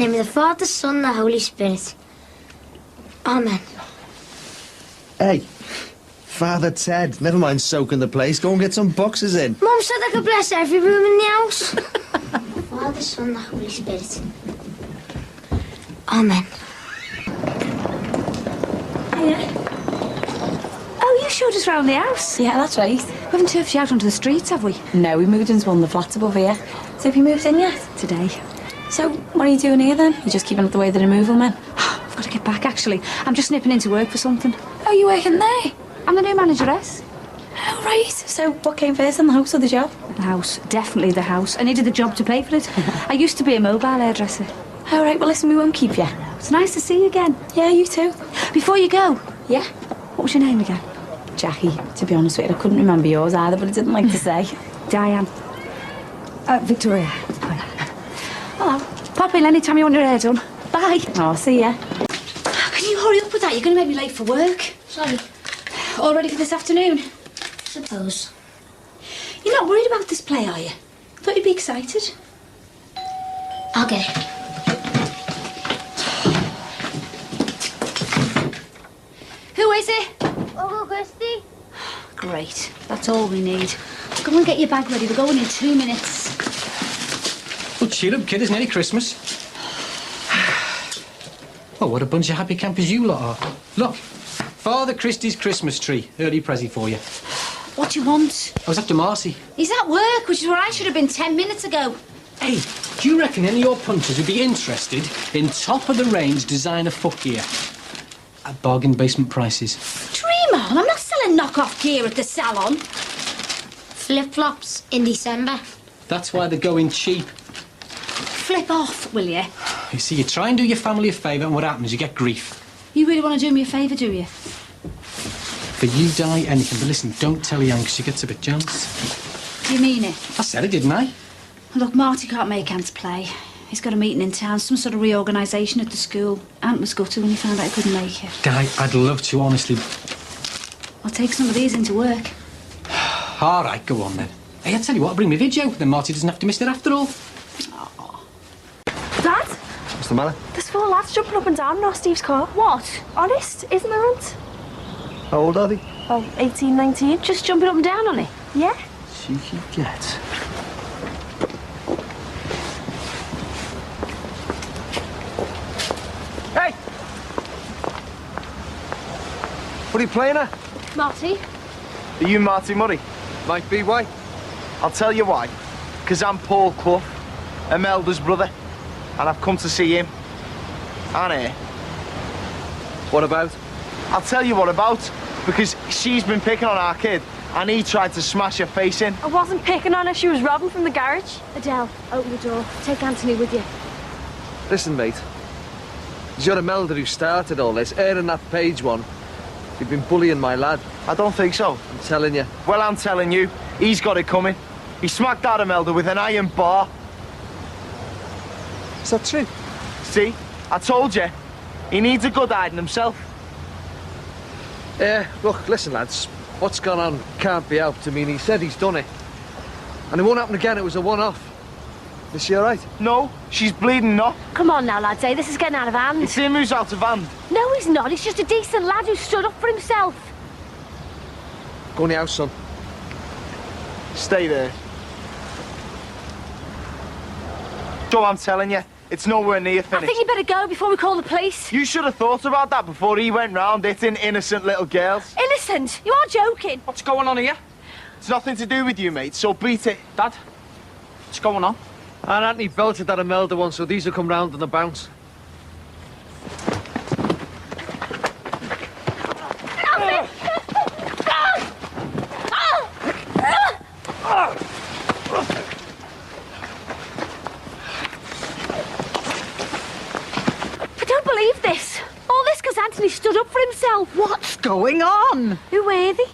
the name of the Father, Son, and the Holy Spirit. Amen. Hey, Father Ted, never mind soaking the place. Go and get some boxes in. Mum said I could bless every room in the house. Father, Son, and the Holy Spirit. Amen. Hiya. Oh, you showed us round the house? Yeah, that's right. We haven't turfed you out onto the streets, have we? No, we moved into one of the flats above here. So have you moved in yet? Today. So, what are you doing here then? You're just keeping up the way of the removal men? I've got to get back, actually. I'm just nipping into work for something. Oh, you working there? I'm the new manageress. Oh, right. So, what came first, in the house or the job? The house. Definitely the house. I needed the job to pay for it. I used to be a mobile hairdresser. All right, well, listen, we won't keep you. It's nice to see you again. Yeah, you too. Before you go. Yeah? What was your name again? Jackie. To be honest with you, I couldn't remember yours either, but I didn't like to say. Diane. Victoria. Hello. Pop in any time you want your hair done. Bye. Oh, see ya. Can you hurry up with that? You're going to make me late for work. Sorry. All ready for this afternoon? Suppose. You're not worried about this play, are you? Thought you'd be excited. I'll get it. Who is it? Uncle Christy. Great. That's all we need. Go and get your bag ready. We're going in 2 minutes. Well, cheer up, kid. It's nearly Christmas. Oh, what a bunch of happy campers you lot are. Look, Father Christy's Christmas tree. Early pressie for you. What do you want? I was after Marty. He's at work, which is where I should have been 10 minutes ago. Hey, do you reckon any of your punters would be interested in top-of-the-range designer footgear at bargain basement prices? Dream on. I'm not selling knock-off gear at the salon. Flip-flops in December. That's why they're going cheap. Flip off, will you? You see, you try and do your family a favour, and what happens? You get grief. You really want to do me a favour, do you? For you, Di, anything. But listen, don't tell Yang, 'cause she gets a bit jealous. Do you mean it? I said it, didn't I? Look, Marty can't make Ant's play. He's got a meeting in town, some sort of reorganisation at the school. Ant was gutted when he found out he couldn't make it. Di, I'd love to, honestly. I'll take some of these into work. All right, go on then. Hey, I tell you what, I'll bring my video. Then Marty doesn't have to miss it after all. Dad? What's the matter? There's 4 lads jumping up and down in our Steve's car. What? Honest, isn't there, Aunt? How old are they? Oh, 18, 19. Just jumping up and down on it? Yeah. Cheeky get. Hey! What are you playing at? Marty? Are you Marty Murray? Might be, why? I'll tell you why. Because I'm Paul Clough, Imelda's brother, and I've come to see him. And What about? I'll tell you what about. Because she's been picking on our kid, and he tried to smash her face in. I wasn't picking on her, she was robbing from the garage. Adele, open the door. Take Anthony with you. Listen, mate. It's your Imelda who started all this, airing that page one. You've been bullying my lad. I don't think so. I'm telling you. Well, I'm telling you, he's got it coming. He smacked out Imelda with an iron bar. Is that true? See? I told you. He needs a good hiding himself. Yeah, look, listen, lads. What's gone on can't be helped. I mean, he said he's done it. And it won't happen again. It was a one-off. Is she all right? No, she's bleeding not. Come on now, lads, this is getting out of hand. It's him who's out of hand. No, he's not. He's just a decent lad who stood up for himself. Go in the house, son. Stay there. Joe, I'm telling you, it's nowhere near I finished. think you better go before we call the police. You should have thought about that before he went round hitting innocent little girls. Innocent? You are joking. What's going on here? It's nothing to do with you, mate, so beat it. Dad, what's going on? And Anthony belted that Imelda one, so these will come round on the bounce. I don't believe this. All this because Anthony stood up for himself. What's going on? Who were they?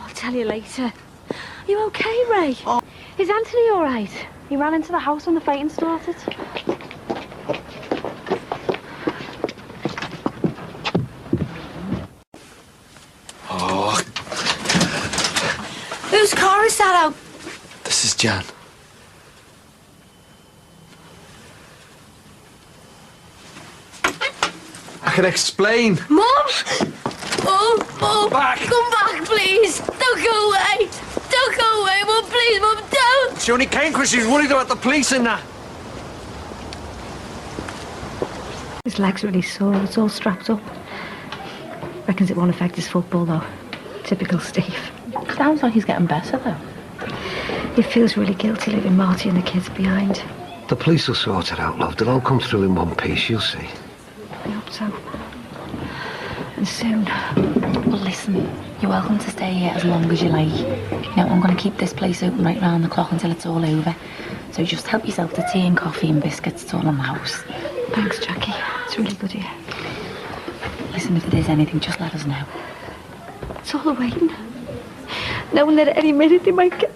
I'll tell you later. Are you okay, Ray? Oh. Is Anthony all right? He ran into the house when the fighting started. Oh, Whose car is that out? this is Jan. back and explain. Mum! Mum! Back! Come back, please! Don't go away! Don't go away, Mum, please, Mum, don't! She only came because she's worried about the police and that. His leg's really sore, it's all strapped up. Reckons it won't affect his football, though. Typical Steve. Sounds like he's getting better, though. He feels really guilty leaving Marty and the kids behind. The police will sort it out, love. They'll all come through in one piece, you'll see. I hope so. And soon. Well, listen, you're welcome to stay here as long as you like. You know, I'm going to keep this place open right round the clock until it's all over. So just help yourself to tea and coffee and biscuits. It's all in the house. Thanks, Jackie. It's really good here. Listen, if there's anything, just let us know. It's all the waiting. Knowing that at any minute they might get...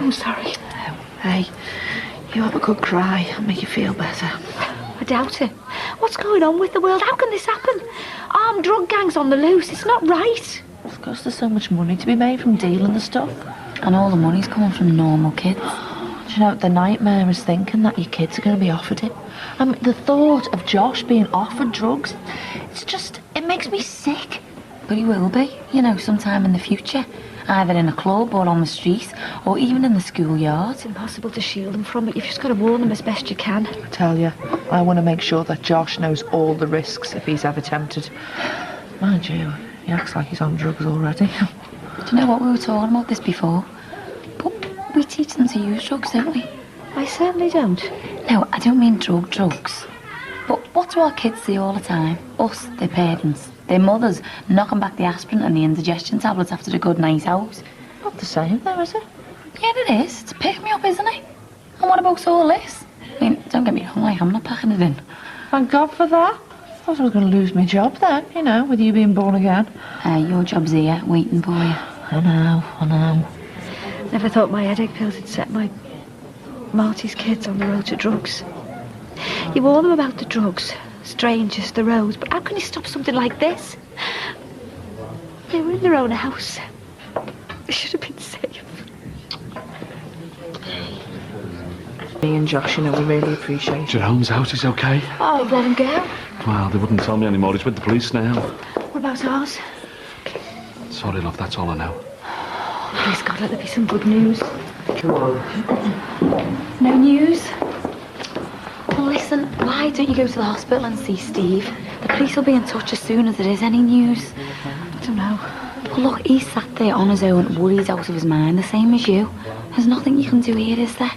I'm sorry. Hey, you have a good cry. I'll make you feel better. I doubt it. What's going on with the world? How can this happen? Armed drug gangs on the loose. It's not right. Of course, there's so much money to be made from dealing the stuff. And all the money's coming from normal kids. Do you know, the nightmare is thinking that your kids are going to be offered it. I mean, the thought of Josh being offered drugs, it's just, it makes me sick. But he will be, you know, sometime in the future. Either in a club or on the street, or even in the schoolyard. It's impossible to shield them from it. You've just got to warn them as best you can. I tell you, I want to make sure that Josh knows all the risks if he's ever tempted. Mind you, he acts like he's on drugs already. Do you know what, we were talking about this before? But we teach them to use drugs, don't we? I certainly don't. No, I don't mean drugs. But what do our kids see all the time? Us, their parents, their mothers, knocking back the aspirin and the indigestion tablets after a good night out. Not the same though, is it? Yeah, it is. It's pick me up, isn't it? And what about all this? I mean, don't get me wrong, like, I'm not packing it in. Thank God for that. I thought I was going to lose my job then, you know, with you being born again. Your job's here, waiting for you. I know. Never thought my headache pills had set my Marty's kids on the road to drugs. You warn them about the drugs, strangers, the roads, but how can you stop something like this? They were in their own house. They should have been safe. Me and Josh, you know, we really appreciate it. Jerome's out, he's okay. Oh, they've let him go. Well, they wouldn't tell me anymore, he's with the police now. What about ours? Sorry, love, that's all I know. Please God, let there be some good news. Come on. No news? Well, listen, why don't you go to the hospital and see Steve? The police will be in touch as soon as there is any news. I don't know. Well, look, he's sat there on his own, worried out of his mind, the same as you. There's nothing you can do here, is there?